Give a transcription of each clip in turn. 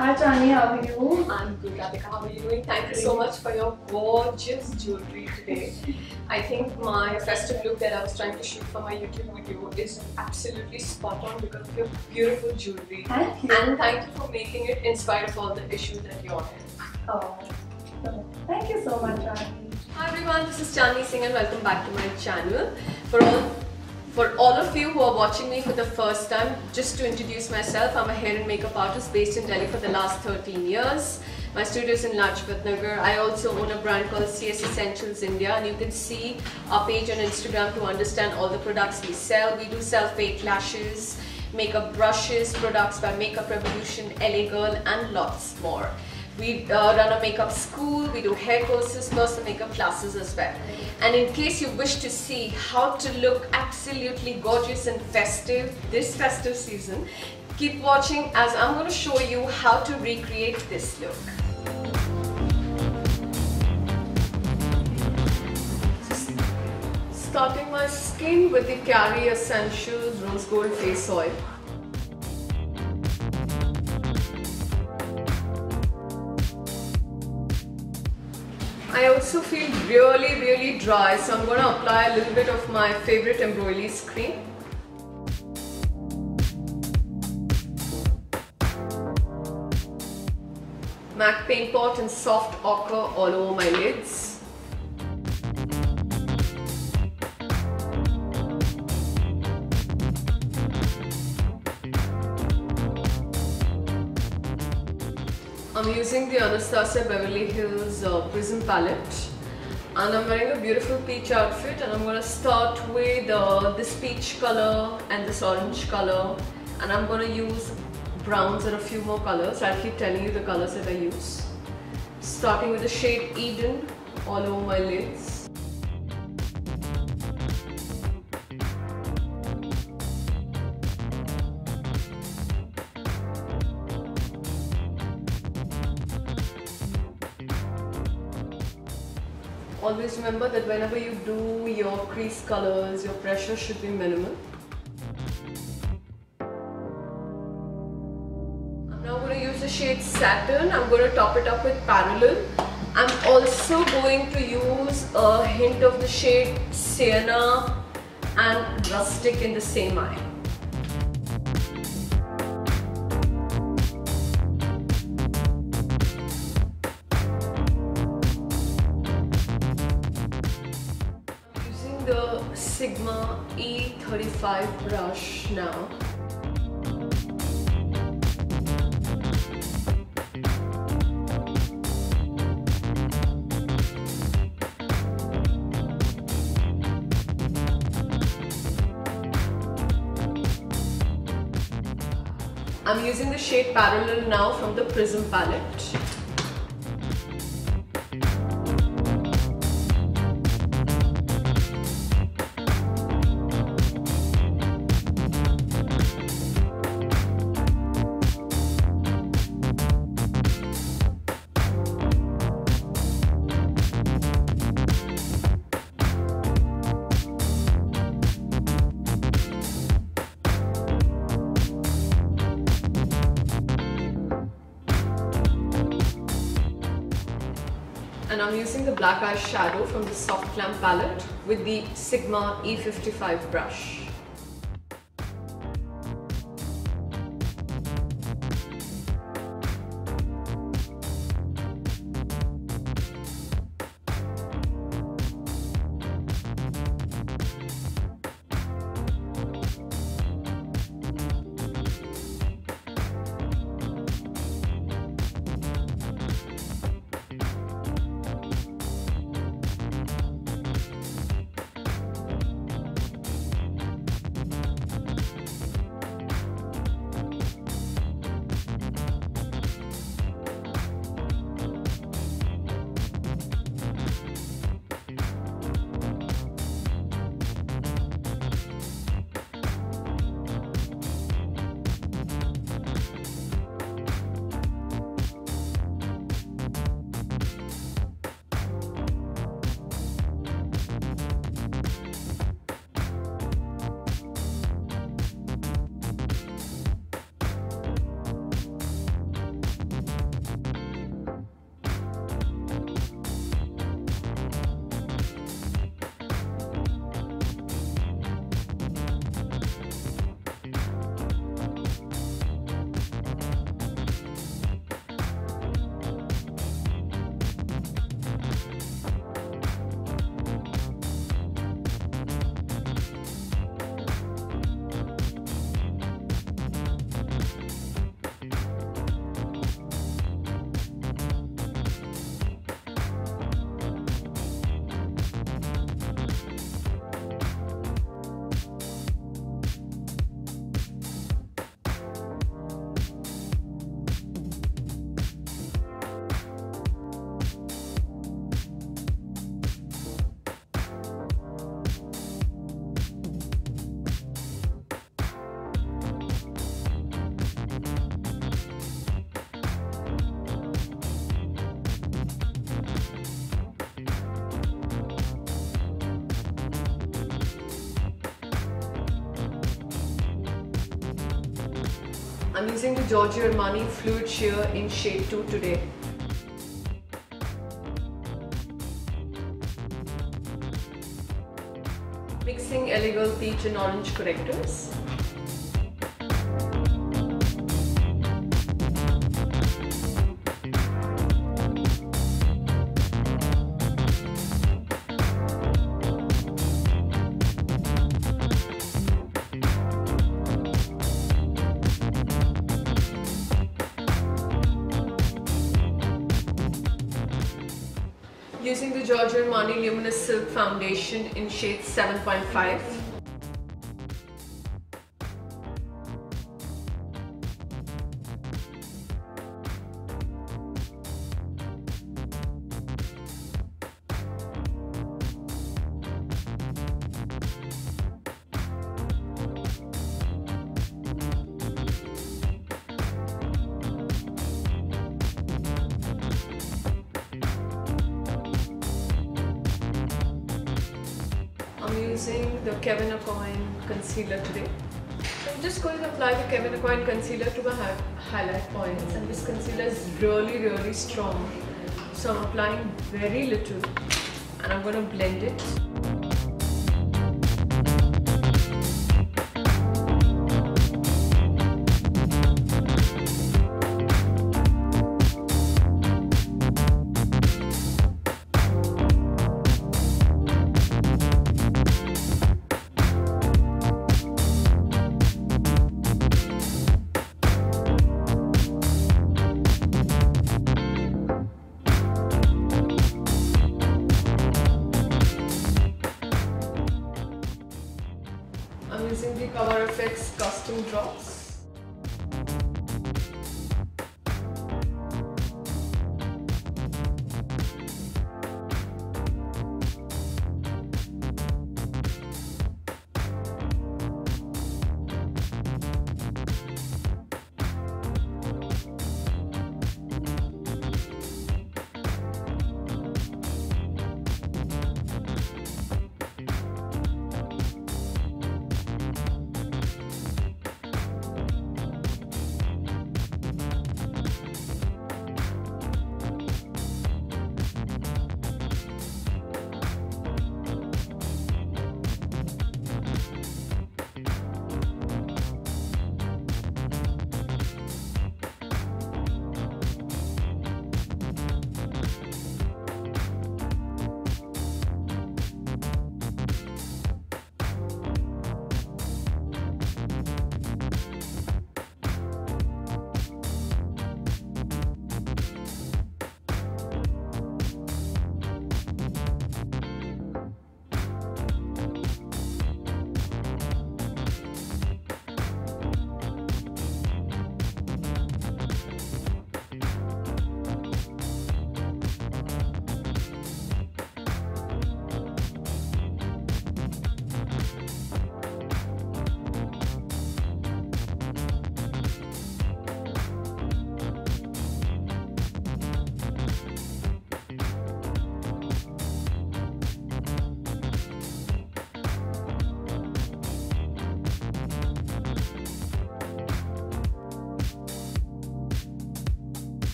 Hi Chandni, how are you? I'm good, Radhika. How are you doing? Thank you so much for your gorgeous jewelry today. I think my festive look that I was trying to shoot for my YouTube video is absolutely spot on because of your beautiful jewelry. Thank you. And thank you for making it in spite of all the issues that you're in. Oh, thank you so much, Chandni. Hi everyone, this is Chandni Singh and welcome back to my channel. For all of you who are watching me for the first time, just to introduce myself, I'm a hair and makeup artist based in Delhi for the last 13 years. My studio is in Lajpat Nagar. I also own a brand called CS Essentials India, and you can see our page on Instagram to understand all the products we sell. We do sell fake lashes, makeup brushes, products by Makeup Revolution, LA Girl and lots more. We run a makeup school, we do hair courses, personal makeup classes as well. And in case you wish to see how to look absolutely gorgeous and festive this festive season, keep watching as I'm going to show you how to recreate this look. Starting my skin with the Kari Essentials Rose Gold Face Oil. I also feel really dry, so I'm going to apply a little bit of my favorite Embryolisse Cream. MAC Paint Pot and soft ochre all over my lids. I'm using the Anastasia Beverly Hills Prism palette, and I'm wearing a beautiful peach outfit, and I'm going to start with this peach color and this orange color, and I'm going to use browns and a few more colors. I'll keep telling you the colors that I use. Starting with the shade Eden all over my lids. Always remember that whenever you do your crease colors, your pressure should be minimal. I'm now going to use the shade Saturn. I'm going to top it up with Parallel. I'm also going to use a hint of the shade Sienna and Rustic in the same eye. The Sigma E35 brush now. I'm using the shade Parallel now from the Prism palette. And I'm using the black eyeshadow from the Soft Glam palette with the Sigma E55 brush. I'm using the Giorgio Armani Fluid Sheer in shade 2 today. Mixing Illegal Peach and Orange correctors. Using the Giorgio Armani Luminous Silk Foundation in shade 7.5. I'm using the Kevyn Aucoin concealer today. So I'm just going to apply the Kevyn Aucoin concealer to my highlight points, and this concealer is really strong. So I'm applying very little and I'm going to blend it.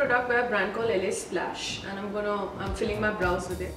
product by a brand called LA Splash, and I'm filling my brows with it.